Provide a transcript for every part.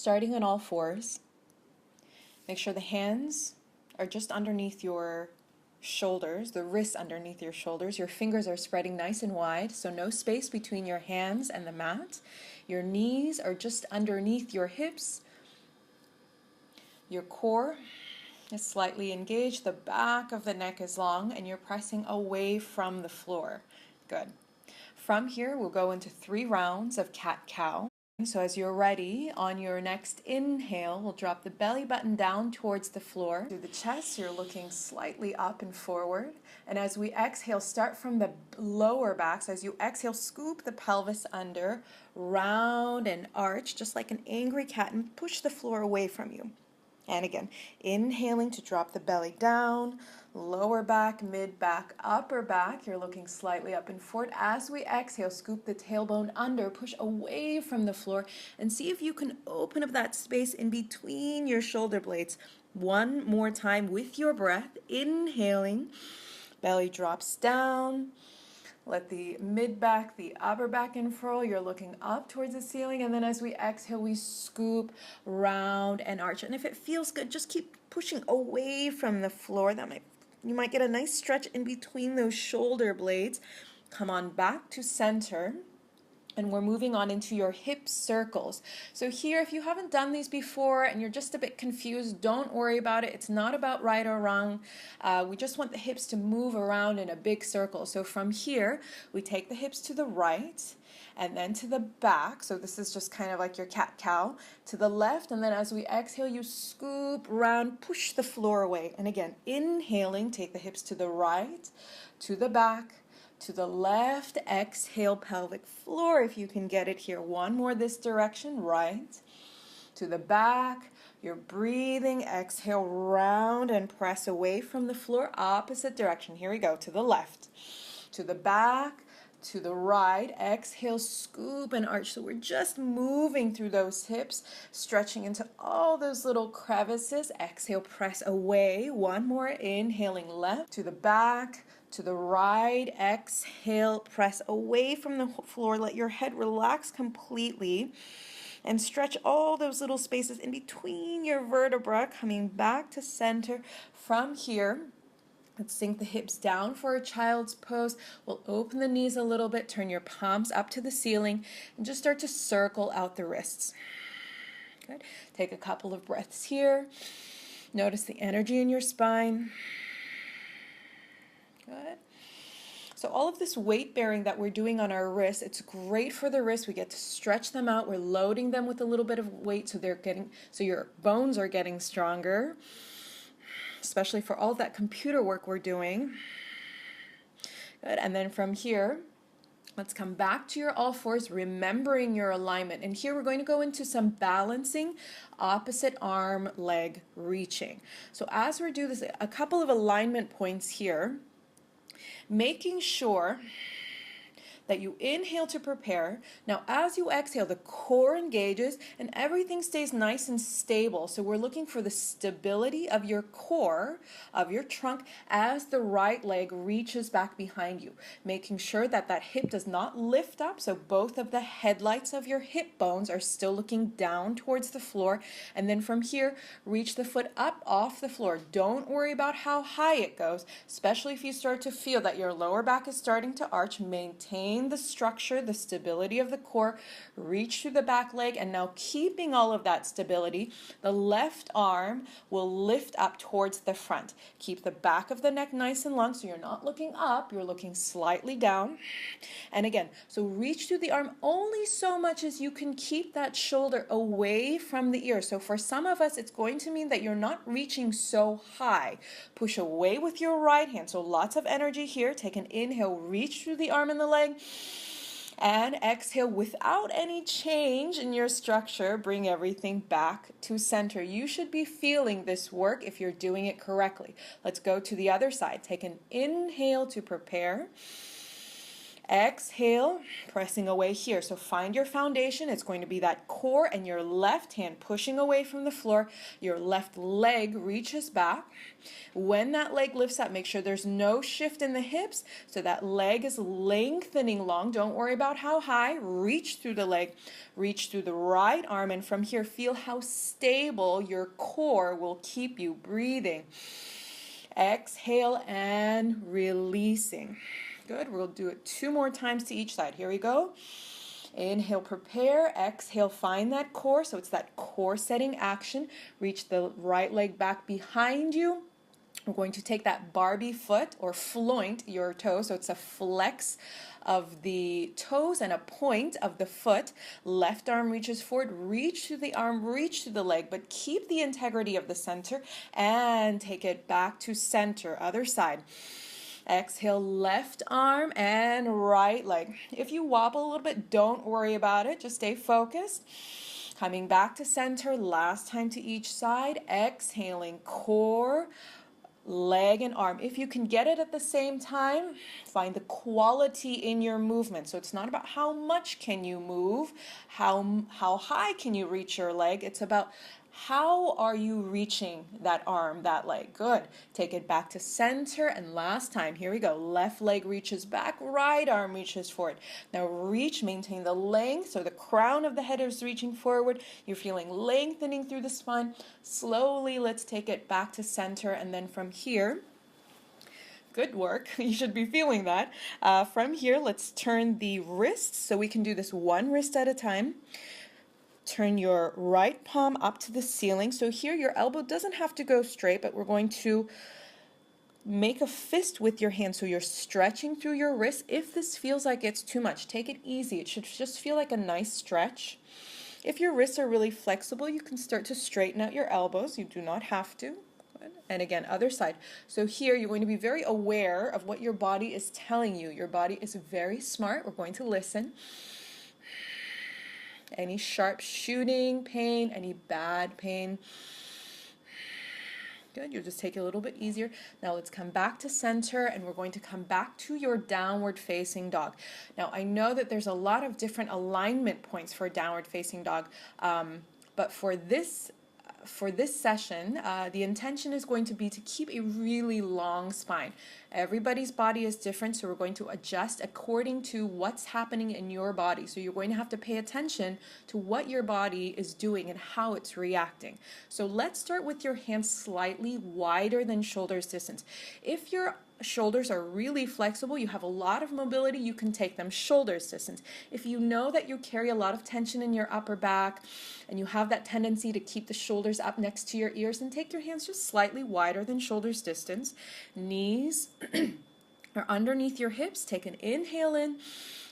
starting on all fours. Make sure the hands are just underneath your shoulders, the wrists underneath your shoulders. Your fingers are spreading nice and wide, so no space between your hands and the mat. Your knees are just underneath your hips. Your core is slightly engaged. The back of the neck is long, and you're pressing away from the floor. Good. From here, we'll go into 3 rounds of cat-cow. So as you're ready, on your next inhale, we'll drop the belly button down towards the floor. Through the chest, you're looking slightly up and forward. And as we exhale, start from the lower back. So as you exhale, scoop the pelvis under, round and arch, just like an angry cat, and push the floor away from you. And again, inhaling to drop the belly down, lower back, mid back, upper back. You're looking slightly up and forward. As we exhale, scoop the tailbone under, push away from the floor, and see if you can open up that space in between your shoulder blades. One more time with your breath, inhaling, belly drops down. Let the mid back, the upper back unfurl. You're looking up towards the ceiling. And then as we exhale, we scoop, round, and arch. And if it feels good, just keep pushing away from the floor. You might get a nice stretch in between those shoulder blades. Come on back to center. And we're moving on into your hip circles. So here, if you haven't done these before and you're just a bit confused, don't worry about it. It's not about right or wrong. We just want the hips to move around in a big circle. So from here, we take the hips to the right and then to the back. So this is just kind of like your cat-cow. To the left, and then as we exhale, you scoop round, push the floor away. And again, inhaling, take the hips to the right, to the back, to the left, exhale, pelvic floor if you can get it here. One more this direction, right, to the back. You're breathing, exhale, round and press away from the floor, opposite direction. Here we go, to the left, to the back, to the right, exhale, scoop and arch. So we're just moving through those hips, stretching into all those little crevices. Exhale, press away. One more, inhaling left, to the back, to the right, exhale, press away from the floor. Let your head relax completely and stretch all those little spaces in between your vertebra, coming back to center. From here, let's sink the hips down for a child's pose. We'll open the knees a little bit, turn your palms up to the ceiling, and just start to circle out the wrists. Good. Take a couple of breaths here. Notice the energy in your spine. Good. So all of this weight bearing that we're doing on our wrists, it's great for the wrists. We get to stretch them out. We're loading them with a little bit of weight so your bones are getting stronger, especially for all that computer work we're doing. Good. And then from here, let's come back to your all fours, remembering your alignment. And here we're going to go into some balancing, opposite arm, leg reaching. So as we do this, a couple of alignment points here. Making sure that you inhale to prepare. Now as you exhale, the core engages and everything stays nice and stable. So we're looking for the stability of your core, of your trunk, as the right leg reaches back behind you. Making sure that that hip does not lift up, so both of the headlights of your hip bones are still looking down towards the floor. And then from here, reach the foot up off the floor. Don't worry about how high it goes, especially if you start to feel that your lower back is starting to arch. Maintain the structure, the stability of the core, reach through the back leg, and now keeping all of that stability, the left arm will lift up towards the front. Keep the back of the neck nice and long so you're not looking up, you're looking slightly down. And again, so reach through the arm only so much as you can keep that shoulder away from the ear. So for some of us, it's going to mean that you're not reaching so high. Push away with your right hand. So lots of energy here. Take an inhale, reach through the arm and the leg. And exhale without any change in your structure. Bring everything back to center. You should be feeling this work if you're doing it correctly. Let's go to the other side. Take an inhale to prepare. Exhale, pressing away here. So find your foundation. It's going to be that core and your left hand pushing away from the floor. Your left leg reaches back. When that leg lifts up, make sure there's no shift in the hips. So that leg is lengthening long. Don't worry about how high. Reach through the leg. Reach through the right arm. And from here, feel how stable your core will keep you breathing. Exhale and releasing. Good. We'll do it 2 more times to each side. Here we go. Inhale, prepare. Exhale, find that core. So it's that core setting action. Reach the right leg back behind you. We're going to take that Barbie foot or floint your toe. So it's a flex of the toes and a point of the foot. Left arm reaches forward. Reach to the arm, reach to the leg, but keep the integrity of the center and take it back to center. Other side. Exhale, left arm and right leg. If you wobble a little bit, don't worry about it. Just stay focused. Coming back to center, last time to each side. Exhaling, core, leg, and arm. If you can get it at the same time, find the quality in your movement. So it's not about how much can you move, how high can you reach your leg. It's about how are you reaching that arm, that leg? Good. Take it back to center. And last time, here we go. Left leg reaches back, right arm reaches forward. Now reach, maintain the length. So the crown of the head is reaching forward. You're feeling lengthening through the spine. Slowly, let's take it back to center. And then from here, good work. You should be feeling that. From here, let's turn the wrists. So we can do this one wrist at a time. Turn your right palm up to the ceiling. So here your elbow doesn't have to go straight, but we're going to make a fist with your hand. So you're stretching through your wrist. If this feels like it's too much, take it easy. It should just feel like a nice stretch. If your wrists are really flexible, you can start to straighten out your elbows. You do not have to. And again, other side. So here you're going to be very aware of what your body is telling you. Your body is very smart. We're going to listen. Any sharp shooting pain, any bad pain. Good, you'll just take it a little bit easier. Now let's come back to center and we're going to come back to your downward facing dog. Now I know that there's a lot of different alignment points for downward facing dog, but for this session, the intention is going to be to keep a really long spine. Everybody's body is different, so we're going to adjust according to what's happening in your body. So you're going to have to pay attention to what your body is doing and how it's reacting. So let's start with your hands slightly wider than shoulders distance. If your shoulders are really flexible, you have a lot of mobility, you can take them shoulders distance. If you know that you carry a lot of tension in your upper back and you have that tendency to keep the shoulders up next to your ears, then take your hands just slightly wider than shoulders distance. Knees are underneath your hips. Take an inhale in.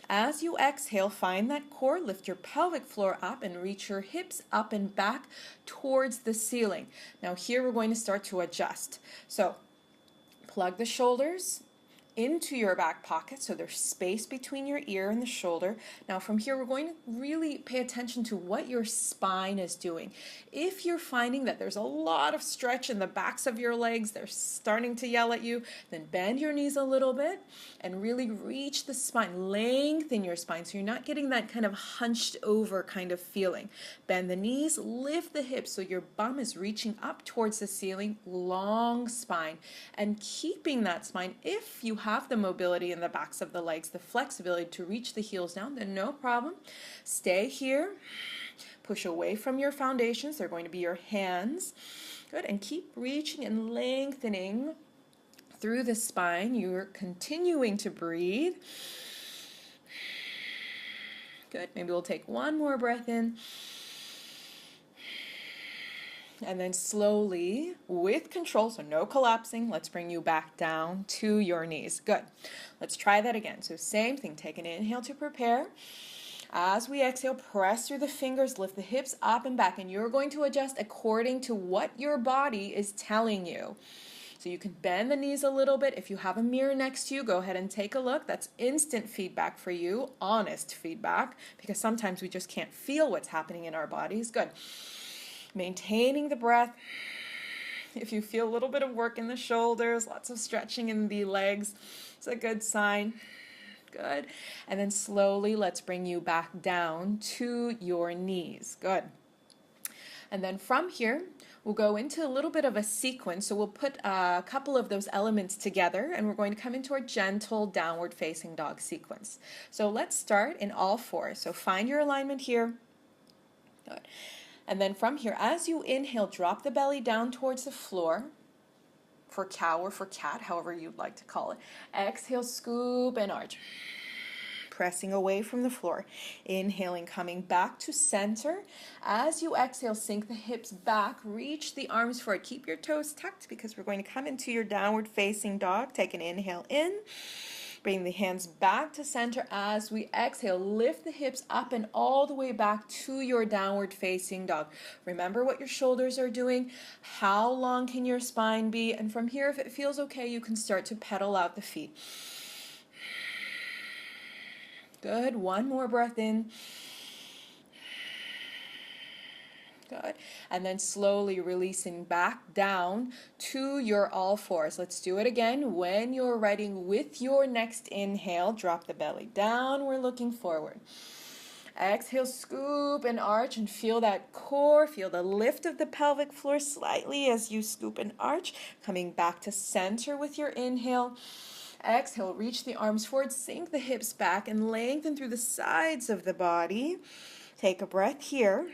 As you exhale, find that core, lift your pelvic floor up and reach your hips up and back towards the ceiling. Now here we're going to start to adjust. So plug the shoulders into your back pocket so there's space between your ear and the shoulder. Now from here we're going to really pay attention to what your spine is doing. If you're finding that there's a lot of stretch in the backs of your legs, they're starting to yell at you, then bend your knees a little bit and really reach the spine, lengthen your spine so you're not getting that kind of hunched over kind of feeling. Bend the knees, lift the hips so your bum is reaching up towards the ceiling, long spine, and keeping that spine. If you have the mobility in the backs of the legs, the flexibility to reach the heels down, then no problem. Stay here. Push away from your foundations. They're going to be your hands. Good. And keep reaching and lengthening through the spine. You're continuing to breathe. Good. Maybe we'll take one more breath in. And then slowly, with control, so no collapsing, let's bring you back down to your knees. Good. Let's try that again. So same thing, take an inhale to prepare. As we exhale, press through the fingers, lift the hips up and back, and you're going to adjust according to what your body is telling you. So you can bend the knees a little bit. If you have a mirror next to you, go ahead and take a look. That's instant feedback for you, honest feedback, because sometimes we just can't feel what's happening in our bodies. Good. Maintaining the breath. If you feel a little bit of work in the shoulders, lots of stretching in the legs, it's a good sign. Good. And then slowly, let's bring you back down to your knees. Good. And then from here, we'll go into a little bit of a sequence. So we'll put a couple of those elements together, and we're going to come into our gentle downward facing dog sequence. So let's start in all fours. So find your alignment here. Good. And then from here, as you inhale, drop the belly down towards the floor for cow or for cat, however you'd like to call it. Exhale, scoop and arch. Pressing away from the floor. Inhaling, coming back to center. As you exhale, sink the hips back, reach the arms forward. Keep your toes tucked because we're going to come into your downward facing dog. Take an inhale in. Bring the hands back to center as we exhale. Lift the hips up and all the way back to your downward facing dog. Remember what your shoulders are doing. How long can your spine be? And from here, if it feels okay, you can start to pedal out the feet. Good. One more breath in. Good. And then slowly releasing back down to your all fours. Let's do it again. When you're ready with your next inhale, drop the belly down. We're looking forward. Exhale, scoop and arch and feel that core. Feel the lift of the pelvic floor slightly as you scoop and arch. Coming back to center with your inhale. Exhale, reach the arms forward, sink the hips back, and lengthen through the sides of the body. Take a breath here.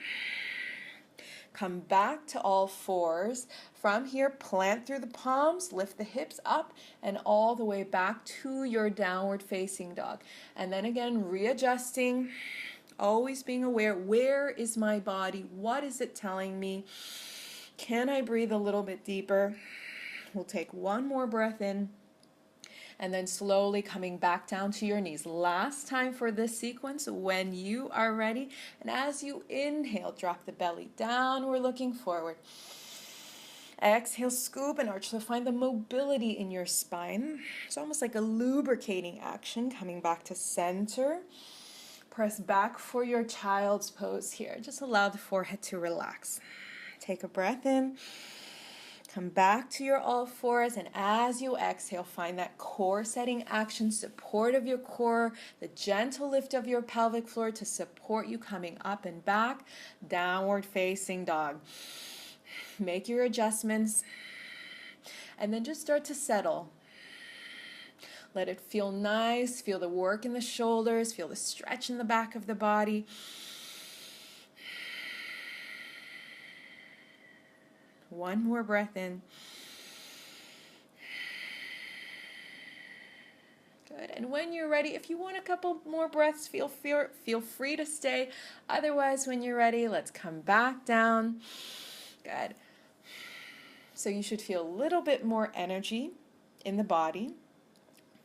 Come back to all fours. From here, plant through the palms, lift the hips up, and all the way back to your downward facing dog. And then again, readjusting, always being aware, where is my body? What is it telling me? Can I breathe a little bit deeper? We'll take one more breath in. And then slowly coming back down to your knees. Last time for this sequence, when you are ready. And as you inhale, drop the belly down. We're looking forward. Exhale, scoop and arch. So find the mobility in your spine. It's almost like a lubricating action. Coming back to center. Press back for your child's pose here. Just allow the forehead to relax. Take a breath in. Come back to your all fours, and as you exhale, find that core setting action, support of your core, the gentle lift of your pelvic floor to support you coming up and back, downward facing dog. Make your adjustments, and then just start to settle. Let it feel nice, feel the work in the shoulders, feel the stretch in the back of the body. One more breath in. Good. And when you're ready, if you want a couple more breaths, feel free to stay. Otherwise, when you're ready, let's come back down. Good. So you should feel a little bit more energy in the body.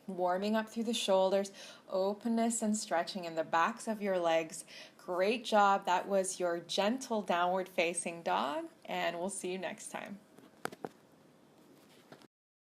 Warming up through the shoulders, openness and stretching in the backs of your legs. Great job. That was your gentle downward facing dog, and we'll see you next time.